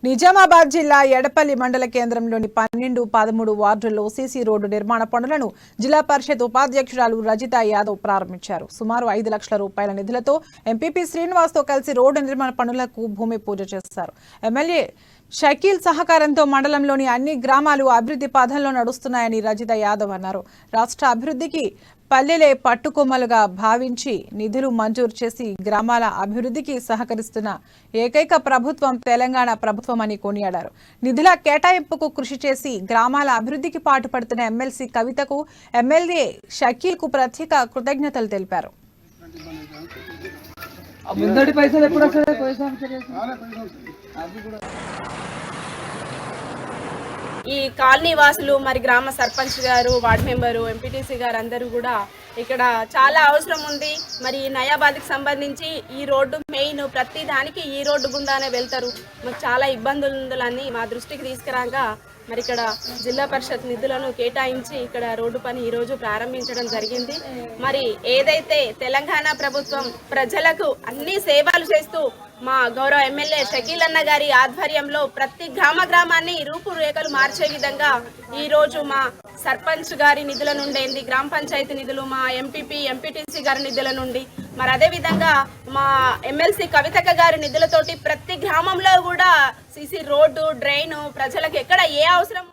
నిజామాబాద్ జిల్లా ఎడపల్లి మండల కేంద్రంలోని 12, 13 వార్డుల్లో సీసీ రోడ్డు నిర్మాణ పనులను జిల్లా పరిషత్ ఉపాధ్యక్షురాలు రజిత యాదవ్ ప్రారంభించారు. సుమారు 5 లక్షల రూపాయల నిధులతో ఎంపీపీ శ్రీనివాస్తో కలిసి రోడ్డు నిర్మాణ పనులకు భూమి పూజ చేశారు. ఎమ్మెల్యే షకీల్ సహకారంతో మండలంలోని అన్ని గ్రామాలు అభివృద్ధి పథంలో నడుస్తున్నాయని రజిత యాదవ్ అన్నారు. రాష్ట్ర అభివృద్ధికి పల్లెలే పట్టుకొమ్మలుగా భావించి నిధులు మంజూరు చేసి గ్రామాల అభివృద్ధికి సహకరిస్తున్న ఏకైక ప్రభుత్వం తెలంగాణ ప్రభుత్వం అని కొనియాడారు. నిధుల కేటాయింపుకు కృషి చేసి గ్రామాల అభివృద్ధికి పాటుపడుతున్న ఎమ్మెల్సీ కవితకు, ఎమ్మెల్యే షకీల్ కు ప్రత్యేక కృతజ్ఞతలు తెలిపారు. ఈ కాలనీ వాసులు మరి గ్రామ సర్పంచ్ గారు, వార్డు మెంబరు, ఎంపీటీసీ గారు అందరూ కూడా ఇక్కడ చాలా అవసరం ఉంది. మరి నయాబాద్కి సంబంధించి ఈ రోడ్డు మెయిన్, ప్రతి దానికి ఈ రోడ్డు గుండానే వెళ్తారు. మాకు చాలా ఇబ్బందులని మా దృష్టికి తీసుకురాగా మరి ఇక్కడ జిల్లా పరిషత్ నిధులను కేటాయించి ఇక్కడ రోడ్డు పని ఈరోజు ప్రారంభించడం జరిగింది. మరి ఏదైతే తెలంగాణ ప్రభుత్వం ప్రజలకు అన్ని సేవలు చేస్తూ మా గౌరవ ఎమ్మెల్యే షకీల్ అన్న గారి ఆధ్వర్యంలో ప్రతి గ్రామాన్ని రూపురేఖలు మార్చే విధంగా ఈరోజు మా సర్పంచ్ గారి నిధుల నుండి, గ్రామ పంచాయతీ నిధులు, మా ఎంపీపీ, ఎంపీటీసీ గారి నిధుల నుండి, మరి అదేవిధంగా మా ఎమ్మెల్సీ కవితక్క గారి నిధులతోటి ప్రతి గ్రామంలో కూడా సీసీ రోడ్డు, డ్రైన్ ప్రజలకు ఎక్కడ ఏ అవసరం